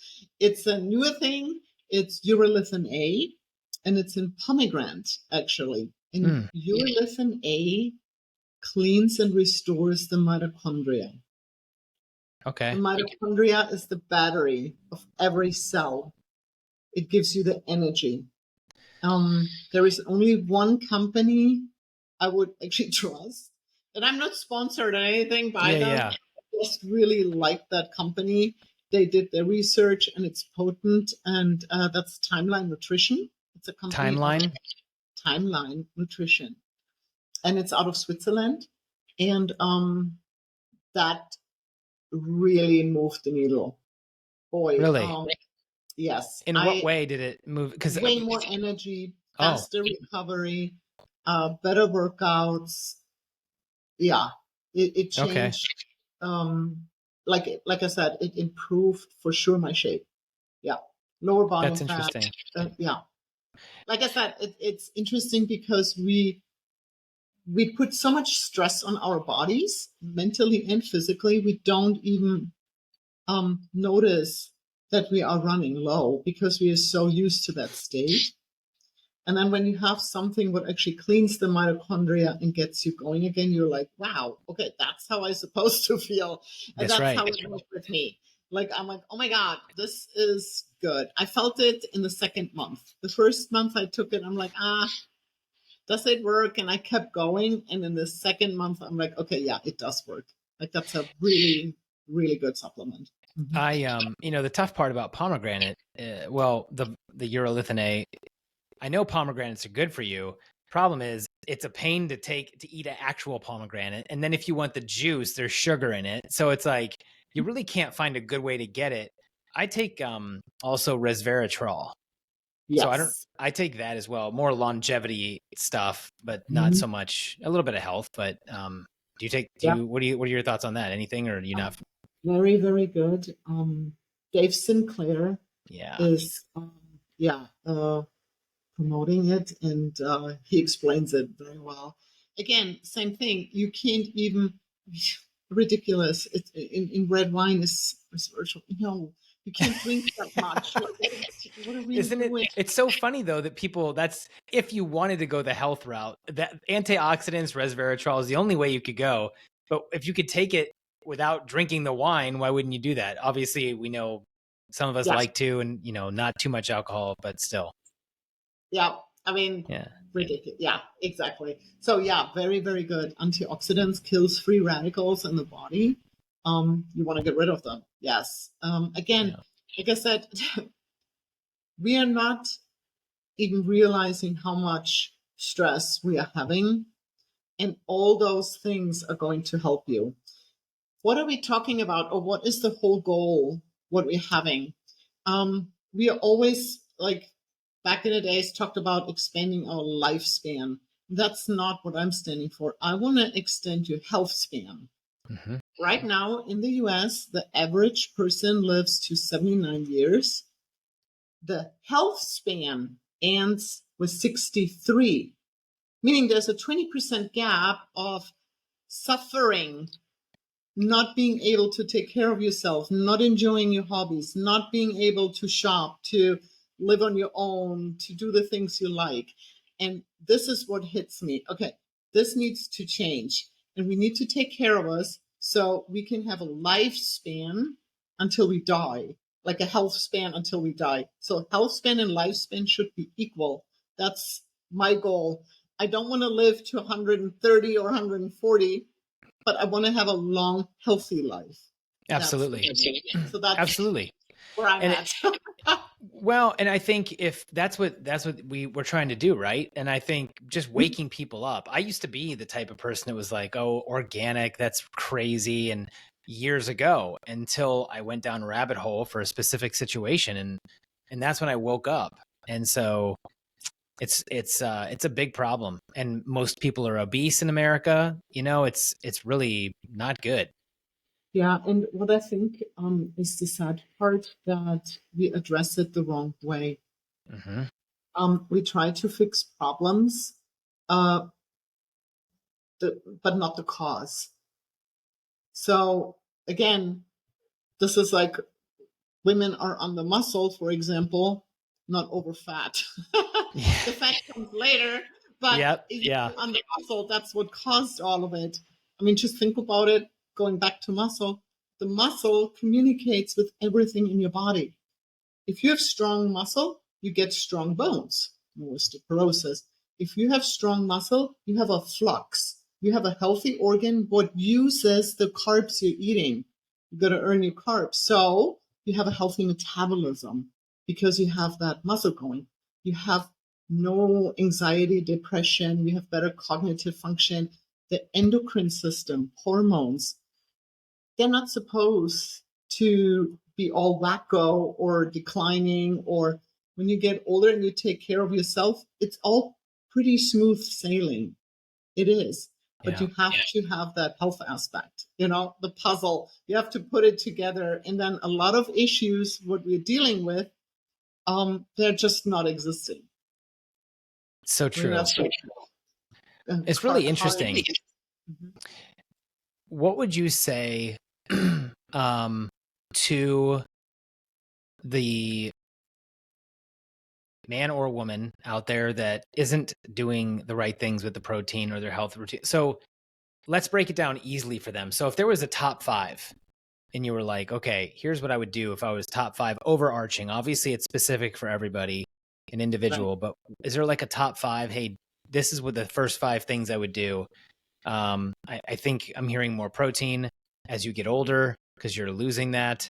Speaker 2: it's a newer thing. It's urolithin A, and it's in pomegranate, actually. And urolithin A cleans and restores the mitochondria. The
Speaker 1: okay.
Speaker 2: mitochondria is the battery of every cell. It gives you the energy. There is only one company I would actually trust, and I'm not sponsored or anything by
Speaker 1: Yeah,
Speaker 2: them.
Speaker 1: yeah.
Speaker 2: I just really like that company. They did their research, and it's potent. And that's Timeline Nutrition. It's a company out of
Speaker 1: Timeline.
Speaker 2: Timeline Nutrition, and it's out of Switzerland. And that really moved the needle. Boy,
Speaker 1: Really?
Speaker 2: yes,
Speaker 1: In what
Speaker 2: I
Speaker 1: way did it move? Because
Speaker 2: way more energy,
Speaker 1: oh,
Speaker 2: faster recovery, better workouts. Yeah, it
Speaker 1: okay.
Speaker 2: changed. Like I said, it improved for sure my shape. Yeah, lower body
Speaker 1: That's
Speaker 2: fat.
Speaker 1: interesting.
Speaker 2: Yeah, like I said, it's interesting because we put so much stress on our bodies, mentally and physically. We don't even notice that we are running low because we are so used to that state. And then when you have something what actually cleans the mitochondria and gets you going again, you're like, wow, okay, that's how I'm supposed to feel. And
Speaker 1: That's
Speaker 2: that's
Speaker 1: right.
Speaker 2: how it was with me. Like, I'm like, oh my God, this is good. I felt it in the second month. The first month I took it, I'm like, does it work? And I kept going. And in the second month, I'm like, okay, yeah, it does work. Like, that's a really, really good supplement. Mhm.
Speaker 1: The tough part about pomegranate, well, the urolithin A, I know pomegranates are good for you. Problem is, it's a pain to eat an actual pomegranate, and then if you want the juice, there's sugar in it. So it's like you really can't find a good way to get it. I take also resveratrol. So
Speaker 2: Yes.
Speaker 1: I take that as well. More longevity stuff, but not
Speaker 2: Mhm.
Speaker 1: so much a little bit of health, but
Speaker 2: Yeah.
Speaker 1: what are your thoughts on that? Anything, or do you not?
Speaker 2: Very, very good. Dave Sinclair
Speaker 1: Yeah.
Speaker 2: is, yeah, promoting it, and he explains it very well. Again, same thing. You can't even ridiculous. It's in red wine is virtual. No, you can't drink that much. Like, what are we
Speaker 1: Isn't it?
Speaker 2: doing?
Speaker 1: It's so funny though that people. That's if you wanted to go the health route. That antioxidants, resveratrol is the only way you could go. But if you could take it without drinking the wine, why wouldn't you do that? Obviously, we know some of us
Speaker 2: Yeah,
Speaker 1: like to, and not too much alcohol, but still,
Speaker 2: yeah. I mean,
Speaker 1: yeah.
Speaker 2: ridiculous. Yeah, exactly. So yeah, very, very good. Antioxidants kills free radicals in the body. You want to get rid of them. Yes. Again,
Speaker 1: Yeah.
Speaker 2: like I said, we are not even realizing how much stress we are having, and all those things are going to help you. What are we talking about, or what is the whole goal? What we're having? We are always like back in the days talked about expanding our lifespan. That's not what I'm standing for. I want to extend your health span.
Speaker 1: Mm-hmm.
Speaker 2: Right now in the US, the average person lives to 79 years. The health span ends with 63, meaning there's a 20% gap of suffering, not being able to take care of yourself, not enjoying your hobbies, not being able to shop, to live on your own, to do the things you like. And this is what hits me. Okay, this needs to change. And we need to take care of us so we can have a lifespan until we die, like a health span until we die. So health span and lifespan should be equal. That's my goal. I don't want to live to 130 or 140, but I want to have a long, healthy life. That's
Speaker 1: Absolutely.
Speaker 2: so that's
Speaker 1: Absolutely.
Speaker 2: where I'm
Speaker 1: And
Speaker 2: at.
Speaker 1: well, and I think if that's what we were trying to do, right? And I think just waking people up. I used to be the type of person that was like, "Oh, organic, that's crazy," and years ago until I went down a rabbit hole for a specific situation, and that's when I woke up. And so it's a big problem, and most people are obese in America. It's really not good.
Speaker 2: Yeah, and what I think is the sad part that we address it the wrong way.
Speaker 1: Hmm.
Speaker 2: We try to fix problems, uh, but not the cause. So again, this is like women are on the muscle, for example, not over fat.
Speaker 1: Yeah.
Speaker 2: The fat comes later, but
Speaker 1: Yep.
Speaker 2: if
Speaker 1: Yeah.
Speaker 2: you're on the muscle, that's what caused all of it. I mean, just think about it. Going back to muscle, the muscle communicates with everything in your body. If you have strong muscle, you get strong bones, osteoporosis. If you have strong muscle, you have a flux. You have a healthy organ what uses the carbs you're eating. You got to earn your carbs. So you have a healthy metabolism because you have that muscle going. You have no anxiety, depression. You have better cognitive function. The endocrine system, hormones, they're not supposed to be all wacko or declining, or when you get older and you take care of yourself, it's all pretty smooth sailing. It is. But
Speaker 1: Yeah.
Speaker 2: you have to have that health aspect, the puzzle. You have to put it together. And then a lot of issues, what we're dealing with, they're just not existing.
Speaker 1: So
Speaker 2: I mean,
Speaker 1: true.
Speaker 2: that's like
Speaker 1: It's really
Speaker 2: card.
Speaker 1: interesting.
Speaker 2: Mhm.
Speaker 1: What would you say um, to the man or woman out there that isn't doing the right things with the protein or their health routine? So let's break it down easily for them. So if there was a top five and you were like, okay, here's what I would do if I was top five overarching. Obviously, it's specific for everybody, an
Speaker 2: Right.
Speaker 1: individual, but is there like a top five? Hey, this is what the first five things I would do. I think I'm hearing more protein as you get older because you're losing that.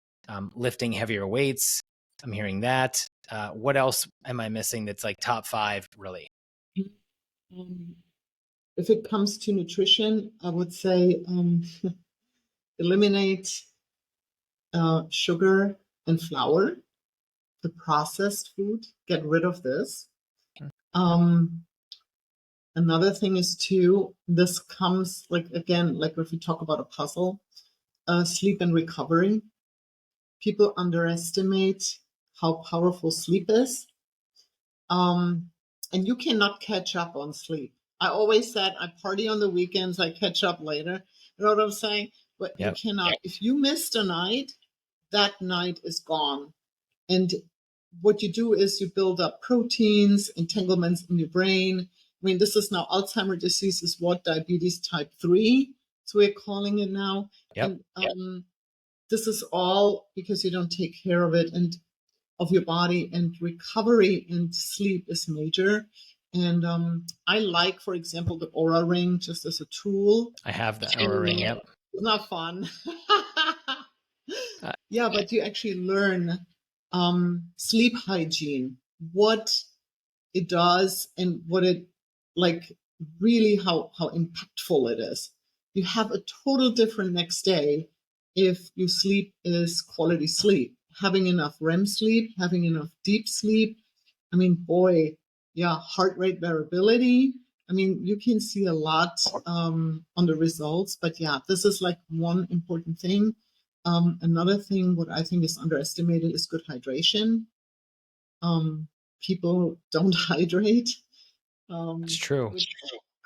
Speaker 1: Lifting heavier weights. I'm hearing that. What else am I missing that's like top five, really?
Speaker 2: Um, if it comes to nutrition, I would say eliminate sugar and flour, the processed food, get rid of this. Um, Another thing is too, this comes like, again, like if we talk about a puzzle, sleep and recovery. People underestimate how powerful sleep is. Um, and you cannot catch up on sleep. I always said I party on the weekends, I catch up later. You know what I'm saying? But you
Speaker 1: Yep.
Speaker 2: cannot. If you missed a night, that night is gone. And what you do is you build up proteins, entanglements in your brain. I mean, this is now Alzheimer's disease is what? Diabetes type 3. So we're calling it now.
Speaker 1: Yep.
Speaker 2: And this is all because you don't take care of it and of your body, and recovery and sleep is major. And I like, for example, the Aura Ring just as a tool.
Speaker 1: I have the Aura
Speaker 2: And
Speaker 1: Ring. Yep.
Speaker 2: it's not fun.
Speaker 1: Uh,
Speaker 2: Yeah, but you actually learn sleep hygiene, what it does, and what it like really how impactful it is. You have a total different next day if your sleep is quality sleep, having enough REM sleep, having enough deep sleep. I mean, boy, yeah, heart rate variability. I mean, you can see a lot on the results, but yeah, this is like one important thing. Another thing, what I think is underestimated, is good hydration. Um, People don't hydrate,
Speaker 1: it's true.
Speaker 2: which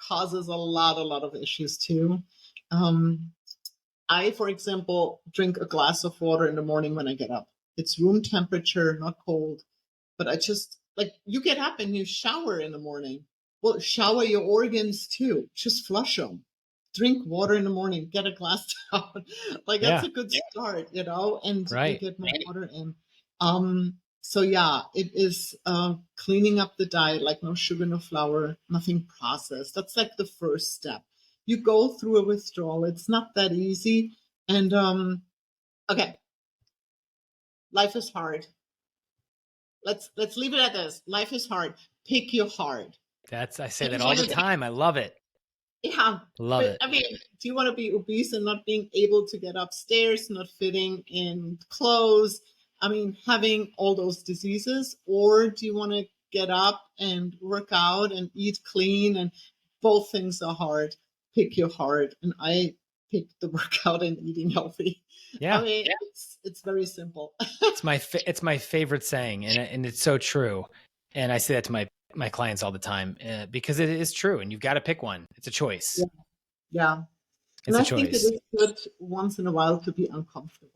Speaker 2: causes a lot of issues too. Um, I, for example, drink a glass of water in the morning when I get up. It's room temperature, not cold. But I just like you get up and you shower in the morning. Well, shower your organs too. Just flush them. Drink water in the morning. Get a glass down. Like that's
Speaker 1: Yeah.
Speaker 2: a good start, and you
Speaker 1: Right.
Speaker 2: get more water in. So yeah, it is cleaning up the diet, like no sugar, no flour, nothing processed. That's like the first step. You go through a withdrawal. It's not that easy. And okay, life is hard. Let's leave it at this. Life is hard. Pick your heart.
Speaker 1: I say
Speaker 2: Do
Speaker 1: that
Speaker 2: you
Speaker 1: all
Speaker 2: want
Speaker 1: the
Speaker 2: to be,
Speaker 1: time. I love it.
Speaker 2: yeah,
Speaker 1: Love
Speaker 2: but
Speaker 1: it.
Speaker 2: I mean, do you want to be obese and not being able to get upstairs, not fitting in clothes? I mean, having all those diseases, or do you want to get up and work out and eat clean? And both things are hard. Pick your heart. And pick the workout and eating healthy. I
Speaker 1: Yeah.
Speaker 2: mean, it's very simple.
Speaker 1: It's my favorite saying, and it's so true. And I say that to my clients all the time because it is true, and you've got to pick one. It's a choice.
Speaker 2: Yeah. Yeah. And
Speaker 1: It's a
Speaker 2: I think it
Speaker 1: choice.
Speaker 2: is good once in a while to be uncomfortable.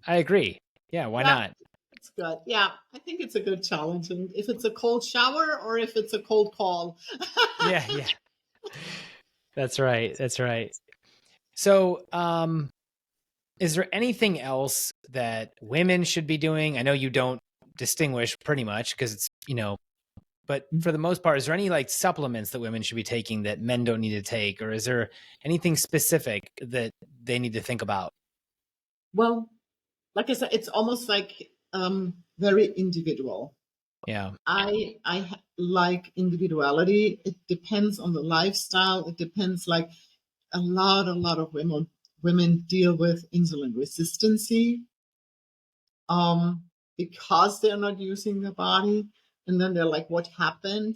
Speaker 1: I agree. Yeah, why
Speaker 2: Yeah,
Speaker 1: not?
Speaker 2: it's good. Yeah, I think it's a good challenge. And if it's a cold shower or if it's a cold call.
Speaker 1: Yeah, yeah. That's right. That's right. So, is there anything else that women should be doing? I know you don't distinguish pretty much because it's, but for the most part, is there any like supplements that women should be taking that men don't need to take? Or is there anything specific that they need to think about?
Speaker 2: Well, like I said, it's almost like very individual.
Speaker 1: Yeah.
Speaker 2: I like individuality. It depends on the lifestyle. It depends. Like a lot of women deal with insulin resistancy, um, because they're not using their body. And then they're like, what happened?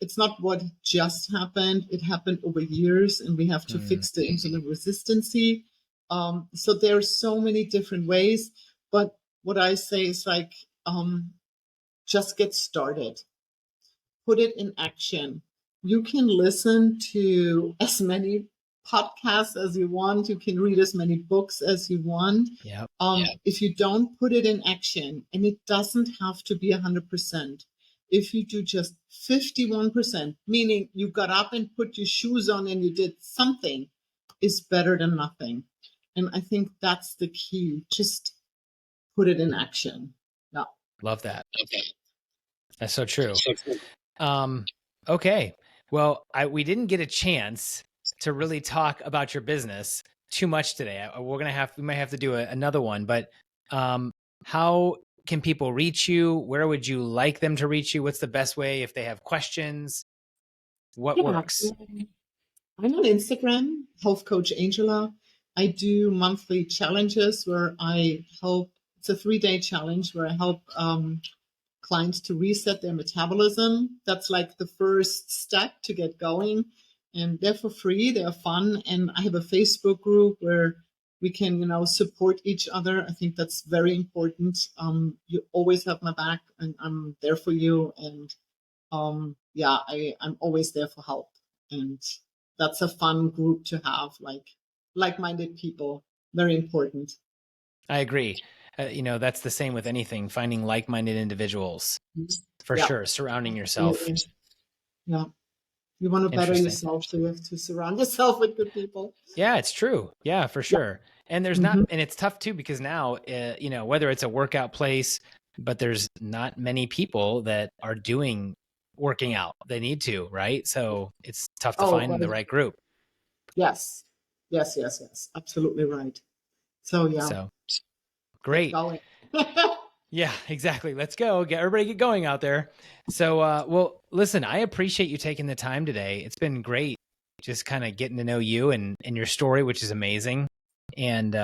Speaker 2: It's not what just happened. It happened over years, and we have to
Speaker 1: Mm,
Speaker 2: fix the insulin resistancy. So there are so many different ways. But what I say is like, just get started, put it in action. You can listen to as many podcasts as you want. You can read as many books as you want.
Speaker 1: yeah.
Speaker 2: If you don't put it in action, and it doesn't have to be 100%, if you do just 51%, meaning you got up and put your shoes on and you did something, is better than nothing. And I think that's the key. Just put it in action. Yeah.
Speaker 1: Love that. That's so true. Um, okay. Well, we didn't get a chance to really talk about your business too much today. We might have to do another one, but how can people reach you? Where would you like them to reach you? What's the best way if they have questions? What
Speaker 2: Yeah.
Speaker 1: works?
Speaker 2: I'm on Instagram, Health Coach Angela. I do monthly challenges where I help. It's a 3-day challenge where I help clients to reset their metabolism. That's like the first step to get going. And they're for free, they're fun. And I have a Facebook group where we can, support each other. I think that's very important. You always have my back, and I'm there for you. And yeah, I'm always there for help. And that's a fun group to have, like-minded people. Very important.
Speaker 1: I agree. That's the same with anything, finding like-minded individuals for
Speaker 2: Yeah,
Speaker 1: sure, surrounding yourself.
Speaker 2: absolutely. Yeah. You want to better
Speaker 1: Interesting.
Speaker 2: yourself, so you have to surround yourself with good people.
Speaker 1: Yeah, it's true. Yeah, for
Speaker 2: Yeah.
Speaker 1: sure. And
Speaker 2: Mhm.
Speaker 1: and it's tough too, because now, whether it's a workout place, but there's not many people that are doing working out. They need to, right? So it's tough to
Speaker 2: Oh,
Speaker 1: find the right group.
Speaker 2: yes. Yes, yes, yes. Absolutely right. So, yeah,
Speaker 1: So
Speaker 2: get
Speaker 1: great.
Speaker 2: going.
Speaker 1: Yeah, exactly. Let's go. Everybody get going out there. So, well, listen, I appreciate you taking the time today. It's been great just kind of getting to know you and your story, which is amazing. And,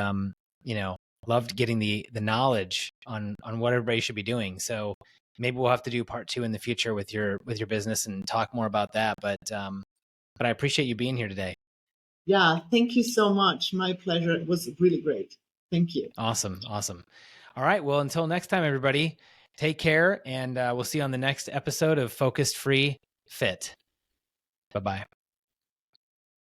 Speaker 1: loved getting the knowledge on what everybody should be doing. So maybe we'll have to do part 2 in the future with your business and talk more about that. But I appreciate you being here today.
Speaker 2: Yeah, thank you so much. My pleasure. It was really great. Thank you.
Speaker 1: Awesome. Awesome. All right. Well, until next time, everybody, take care, and we'll see you on the next episode of Focused Free Fit. Bye-bye.